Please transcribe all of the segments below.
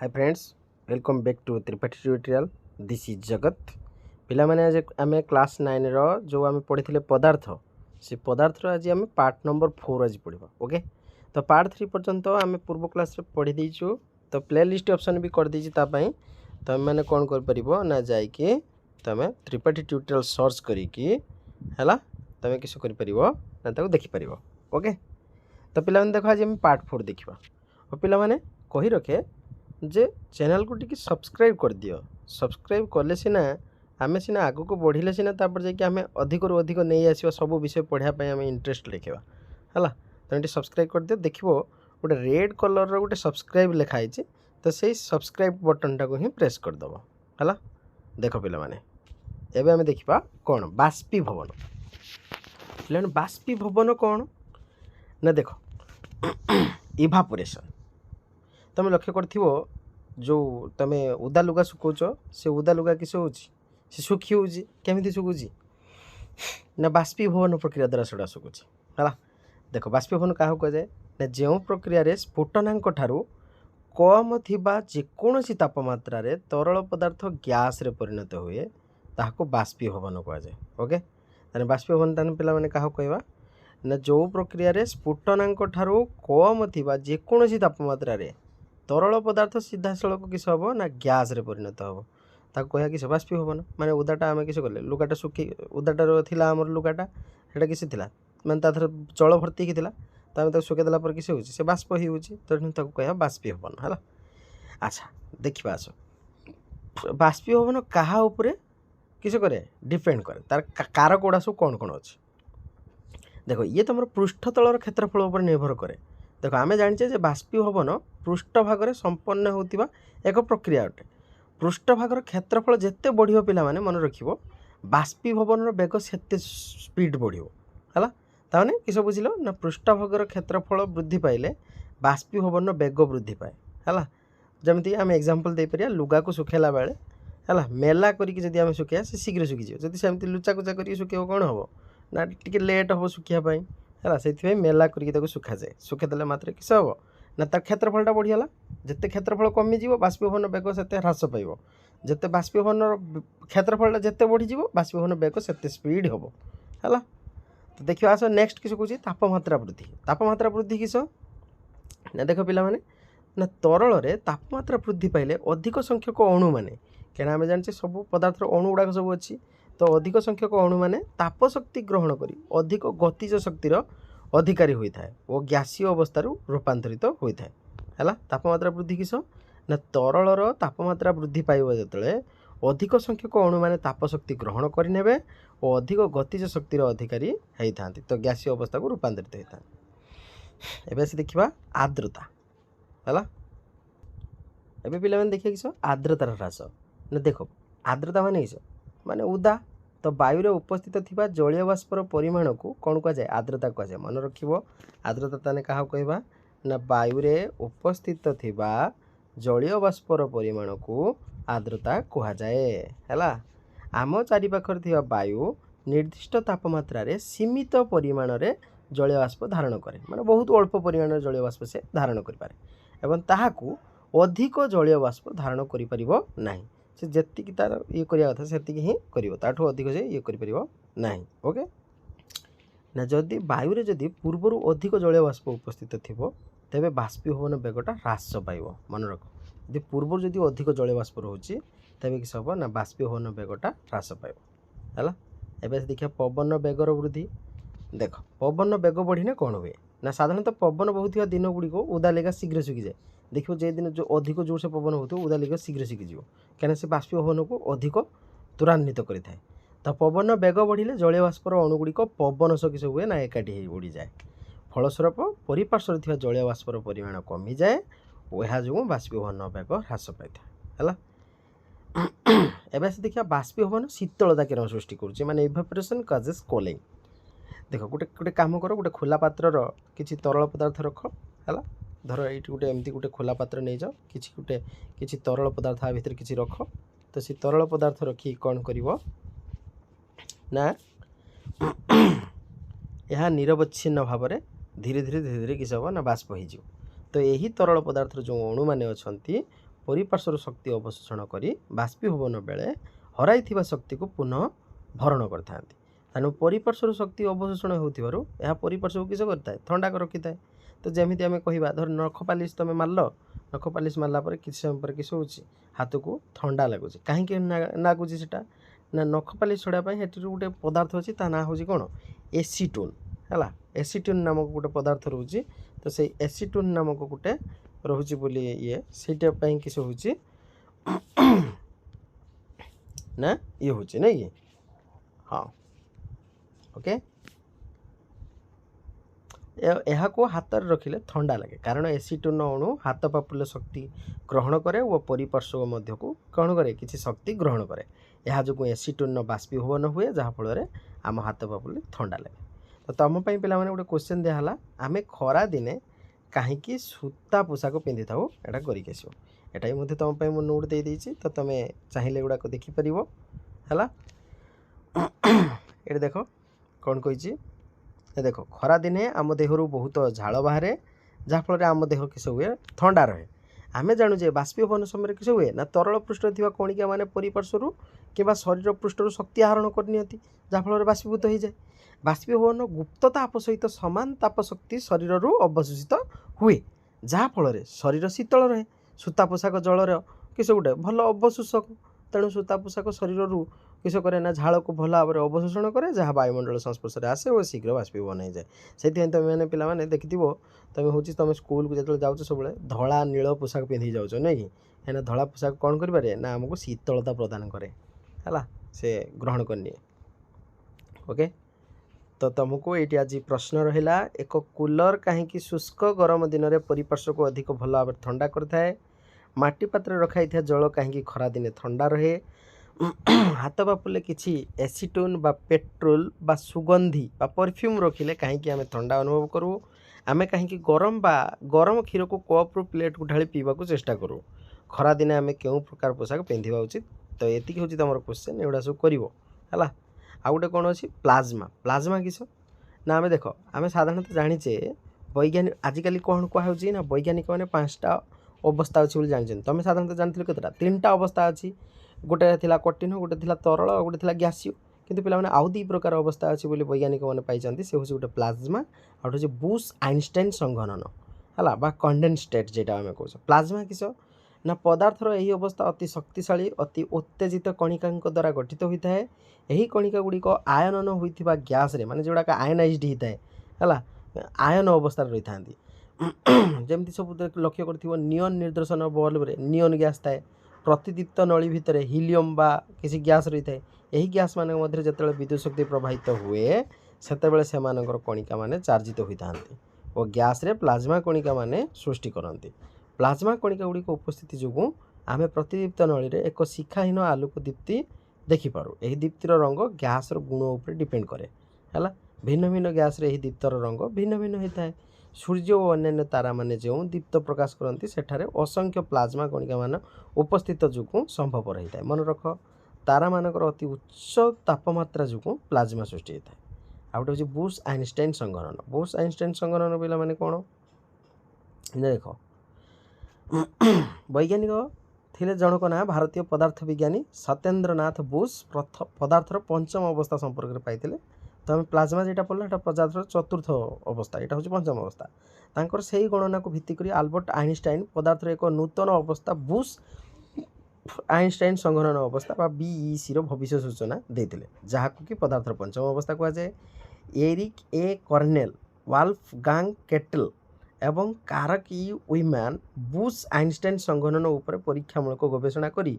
Hi friends, welcome back to Tripathi tutorial. This is Jagat. पिला माने आज आम क्लास 9 रो जो आम पढ़ी पदार्थ से पदार्थ आज आम पार्ट नंबर 4 आज पढ़ा। ओके, तो पार्ट 3 पर्यंत आम पूर्व क्लास रे पढ़ी देइछु। तो प्ले लिस्ट ऑप्शन भी कर दीजिए तापाई तुम मैंने कौन कर परिबो ना जाइए तुम त्रिपाठी ट्यूटोरियल सर्च करिकी हैला तुम किस कर परिबो ना ताको देखि परिबो। ओके, तो पिला माने देखो आज आम पार्ट 4 देखिबा। और पिला माने कहि रखे जे चैनल को टी सब्सक्राइब कर दियो। सब्सक्राइब कले सीना आम सीना आग को बढ़िले सीना तापर जाकि आम अधिक रु अधिक नहीं आसवा सब विषय पढ़ाई आम इंटरेस्ट देखा है। तुम सब्सक्राइब कर दियो। देखो गोटे रेड कलर गोटे सब्सक्राइब लिखाई तो से सब्सक्राइब बटन टाक ही प्रेस करदेव है। देख पिला माने एबे आम देखा कौन बाष्पीभवन। पिला बाष्पीभवन कौन ना देख इभापोरेशन। तुम लक्ष्य कर जो तुम उदा लुगा सुखौच से उदा लुगा किस हो सुखी होमी सुखुची ना बाष्पीभवन प्रक्रिया द्वारा सेटा सुखुची है। देख बाष्पीभवन क्या कहुए ना जो प्रक्रिया स्फुटनांक ठारू कम थिबा जेकोसी तापमात्रा रे तरल पदार्थ गैस रे परिणत हुए ताहाको बाष्पीभवन कहुए। ओके, ताने बाष्पीभवन ताने पिला माने क्या कहवा ना जो प्रक्रिया स्फुटनांक ठारू कम थिबा जेकोसी तापमात्रा रे तरल पदार्थ सीधा सड़क किस हम ना गैस रे परिणत हम ताको कह किस बाष्पीभवन। माने उदाटा आम किस कले लुगाटा सुखी उदाटार थिला आमर लुगाटा सेटा किस थिला माने ताथर जल भर्ती की थिला तो आम सुखे देला पर किस होउची से बाष्प ही होउची तो ताको कह बाष्पीभवन है। अच्छा देखिबा आस बाष्पीभवन कहा उपरे किस करे डिपेंड करे तार कारक गुड़ा सब कौन कौन अच्छे। देखो ये तुम पृष्ठतलर क्षेत्रफल उपर निर्भर करे। देखो आम जाचे बाष्पीभवन पृष्ठभाग संपन्न होता एक प्रक्रिया अटे। पृष्ठभाग क्षेत्रफल जिते बढ़िया पिला माने मन रखिबो बाष्पीभवन बेग से स्पीड बढ़ियो है। ताने किस बुझिल ना पृष्ठभाग क्षेत्रफल वृद्धि पाइले बाष्पीभवन बेग वृद्धि पाए है। जमीती आम एग्जांपल दे परिया लुगा को सुखेला बेले है मेला करिक जदि आम सुखिया से शीघ्र सुखीज जदि सेमती लुचा कुचा कर सुखेब कौन हम ना टी लेट हम सुखापी है। से मेला करके सुखा जाए सुखेदेले मात्र किस हम ना तार क्षेत्रफलटा बढ़ीगला। जिते क्षेत्रफल कमिज बाष्पीभवन बेग से ह्रास पाइब। जिते बाष्पीभवन क्षेत्रफलटा जिते बढ़ीज बाष्पीभवन बेग से स्पीड हम है। तो देखिए आस नेक्स्ट किस कौन तापमात्रा वृद्धि। तापमात्रा वृद्धि किस ना देख पिला माने ना तरल रे तापमात्रा वृद्धि पाइले अधिक संख्यक अणु माने क्या आम जाने सब पदार्थ अणु गुड़ाक सब अच्छी तो अधिक संख्यक अणु माने ताप शक्ति ग्रहण करी अधिक गतिज शक्तिर अधिकारी होता है और गैसीय अवस्था रूपांतरित होता है। तापमात्रा वृद्धि किस ना तरलर तापमात्रा वृद्धि पाइब जिते अधिक संख्यक अणु माने ताप शक्ति ग्रहण करें और अधिक गतिज शक्तिर अधिकारी होता तो गैसीय अवस्था को रूपांतरित होता है। एबे से देखिबा आर्द्रता है। एबे पिला माने देखिए किस आर्द्रतार ह्रास ना देख आर्द्रता माने किस माने उदा तो वायु रे उपस्थित थिबा जलीय बाष्पर परिमाण को कौन कह जाए आर्द्रता कह जाए। मन रखिबो आर्द्रता ताने कहा कहबा ना वायु रे उपस्थित थिबा जलीय बाष्पर परिमाण को आर्द्रता कह जाए है। आम चारि पाखर थिबा वायु निर्दिष्ट तापमात्रा रे सीमित परिमाण रे जलीय बाष्प धारण करे माने बहुत अल्प परिमाण जलीय बाष्प से धारण करि पारे एवं ताहाकू अधिक जलीय बाष्प धारण करि परिबो नाही। से जी तार ये करवा कथा से ही कर अधिक से ये कर। ओके ना जदि वायु रे जदि पूर्वर अधिक जलीय बाष्प उपस्थित थिबो तेबे बाष्पीभवन बेगटा ह्रास पाइब। मन रख यदि पूर्वर जदि अधिक जलीय बाष्प रोचे तेबे किस हम ना बाष्पीभवन बेगटा ह्रास पाइब है। एवं देखिए पवन बेगर वृद्धि। देख पवन बेग बढ़ी कौन हुए ना साधारणतः पवन बहुत दिन गुड़िक उदा लेगा शीघ्र सुखी जाए। देखो जे दिन जो अधिक जोर से पवन हो उदा लेगा शीघ्र शिखिज कहीं से बाष्पीभवन को अधिक त्वरान्वित करें। तो पवन बेग बढ़िले जलीय बाष्पर अणुगुड़िक पवन सह किस हुए ना एकाठी उड़ी जाए फलस्वरूप परिपार्श्वर थिबा जलीय बाष्पर परिमाण कमी जाए और यह जो बाष्पीभवन बेग ह्रास पाई है। एवं से देखिए बाष्पीभवन शीतलता किरण सृष्टि करुच्चे माने इभापोरेशन कजेस कूलिंग। देख गोटे गोटे काम कर गोटे खोला पात्र किसी तरल पदार्थ रख है। धर ये गोटे एमती गोटे खोला पात्र नहीं जाओ किसी गोटे किसी तरल पदार्थ आ भीतर किसी रख तो सी तरल पदार्थ रखी कौन कर ना यह निरवच्छिन्न भाव में धीरे धीरे किस हम ना बाष्प हो तो यही तरल पदार्थ जो अणु मैंने अच्छा परिपार्श्वर शक्ति अवशोषण कर बाष्पीभवन बेले हराई शक्ति को पुनः भरण करता तेणु परिपार्श्वर शक्ति अवशोषण होता परिपार्श्व किस करता है थंडा रखी था। तो जमीती आम कह धर नख पालिश तुम मारल नख पालिश मारला किसी समय पर किस हो हाथ को थंडा लगुच कहीं लगुच सेटा ना नख पालिश छड़ापी हेटी गोटे पदार्थ अच्छी ता ना हूँ कौन एसीटोन है एसीटोन नामक गोटे पदार्थ रोचे। तो से एसीटोन नामक गोटे रोचे बोली ये सेटापी किस हो ना ये हूँ नहीं कि हाँ ओके यह को हाथ रखिले ठंडा लगे कारण एसीटोन अणु हाथ पापुले शक्ति ग्रहण करे और परिपार्श्व मध्य को ग्रहण करे किसी शक्ति ग्रहण करे यह जो एसीटोन बाष्पीभवन हुए जहाँफल आम हाथ पापुले ठंडा लगे। तो तुम पे पे गोटे क्वेश्चन दिहला आम खरा दिने कहीं सूता पोशाक पिंधि था यहाँ करके आसो यहाँ भी तुम पे मुझे नोट दे देती। तो तुम चाहिए गुड़ाक देखिपर है ये देख कौन कही देख खरा दिने आम देहरु बहुत झाड़ बाहर जहाँफल आम देह किस हुए ठंडा रहे। आम जानू जे बाष्पीभवन समय किस हुए ना तरल पृष्ठ थी कणिका मैंने परिपार्श्वर कि शरीर पृष्ठ शक्ति आहरण करनी जहाँफल बाष्पीभूत हो जाए। बाष्पीभवन गुप्त ताप सहित सामान ताप शक्ति शरीर अवशोषित हुए जहाँफल शरीर शीतल रहे। सूता पोशाक जलर किस गोटे भल अवशोषक तेणु सूता पोशाक शरीर किस करे ना झाड़ को भल भाव में अवशोषण करे जहाँ वायुमंडल संस्पर्श में आसे और शीघ्र बाष्पीभवन हो जाए। से तुम मैंने पे देखि तुम हूँ तुम स्कूल को जो जाओ सब धला नील पोशाक पिंधि जाऊँ नहीं कि कहीं धला पोशाक कौन करें ना आमको शीतलता प्रदान करे है से ग्रहण करनी ओके। तो तुमको ये आज प्रश्न रहा एक कूलर कहीं शुष्क गरम दिन में परिपार्श्व को अधिक भल भाव ठंडा करए माटी पात्र रखाई जल कहीं खरा दिने ठंडा रहे हाथ पापुले किसी एसीटोन बा पेट्रोल बा सुगंधी बा परफ्यूम रखिले कहीं आम ठंडा अनुभव करूँ आम कहीं गरम क्षीर को कप रू प्लेट को ढाली पीवा को चेष्टा करूँ खरा दिने आम क्यों प्रकार पोशाक पिंधा उचित। तो ये हूँ तुम क्वेश्चन एगुड़ा सब कर आउ गोटे कौन अच्छी प्लाज्मा प्लाज्मा किस ना आम देख आम साधारणतः जाचे वैज्ञानिक आजिकल कौन कहुच्छी ना वैज्ञानिक मैंने 5टा अवस्था अच्छी जानते तुम साधारणतः जानते केतटा 3टा अवस्था अच्छी गोटे थिला कठिन गोटे थिला तरल गोटे थिला गैसीय किंतु पिला माने आउ दी प्रकार अवस्था अच्छी बोली वैज्ञानिक मैंने पाई से हूँ गोटे प्लाज्मा आउ हूँ बुश आइनस्टाइन संघनन है बा कंडेंसेट जेटा आम कह प्लाज्मा किस ना पदार्थर यही अवस्था अति शक्तिशाली अति उत्तेजित कणिका द्वारा गठित होता है। यही कणिका गुड़िक आयनन होता गैस रे माने जोड़ाक आयनाइज्ड होता है आयन अवस्था रही था जमी सब लक्ष्य कर नियन निर्देशन बल्ब रे नियन गैस थाए प्रतिदीप्त नली भितर हिलियम बा किसी गैस रही था यही गैस मान मध्य जो विद्युत शक्ति प्रवाहित हुए सेतेबेले सेमानकर कणिका माने चार्जित होता और गैस रे प्लाज्मा कणिका माने सृष्टि करती। प्लाज्मा कणिका गुड़िक उपस्थिति जो आम प्रतिदीप्त नली रे एक शिखाहीन आलोक दीप्ति देखिपारू यही दीप्तिर रंग गैस गुण उपर डिपेंड करे है भिन्न भिन्न गैस रे दीप्तर रंग भिन्न भिन्न होता है। सूर्य और अन्य तारा माने जो दीप्त प्रकाश करती सेठारे असंख्य प्लाज्मा कणिका मान उपस्थित जो संभव रही है। मन रख तारा मानकर अति उच्च तापमात्रा जो प्लाज्मा सृष्टि होता है। आउ गोटे हूँ बुश आइनस्टाइन संघनन बुश आइनस्टाइन संघनन पिला माने कौन देख वैज्ञानिक थिले जनक ना भारतीय पदार्थ विज्ञानी सत्येंद्रनाथ बुश पदार्थर पंचम अवस्था संपर्क में पाई तो आम प्लाज्मा जेटा पढ़ला এটা पदार्थर चतुर्थ अवस्था यहाँ हूँ पंचम अवस्था तांकर से ही गणना को भित्ति करी आल्बर्ट आइनस्टाइन पदार्थर एक नूतन अवस्था बुश आइनस्टाइन संघनन अवस्था बा बीईसी भविष्य सूचना देते जहाँ कि पदार्थर पंचम अवस्था कहुए। एरिक ए कर्नेल वाल्फगांग केटल एवं कारक ई उइमैन बुश आइनस्टाइन संघनन उपर परीक्षामूलक गवेषणा करी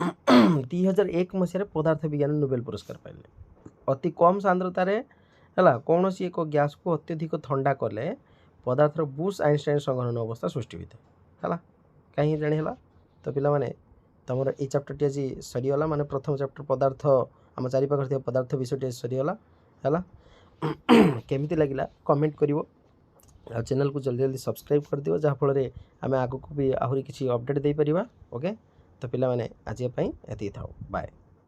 2001 मसीह पदार्थ विज्ञान नोबेल पुरस्कार पाइले। अति कम सांद्रतार है कौन सी एक गैस को अत्यधिक ठंडा कले पदार्थर बुश आइनस्टाइन संघनन अवस्था सृष्टि होता है कहीं जाने। तो पिला माने तुम ये चैप्टर आज सरीगला माने प्रथम चैप्टर पदार्थ आम चारिपाखे पदार्थ विषय सरीगला है केमिति लगिला कमेंट करिवो आ चैनल को जल्दी जल्दी सब्सक्राइब कर दियो जहाँफल आम आगक भी आहरी किसी अपडेट दे परिबा ओके। तो पिला माने आज एति थाओ बाय।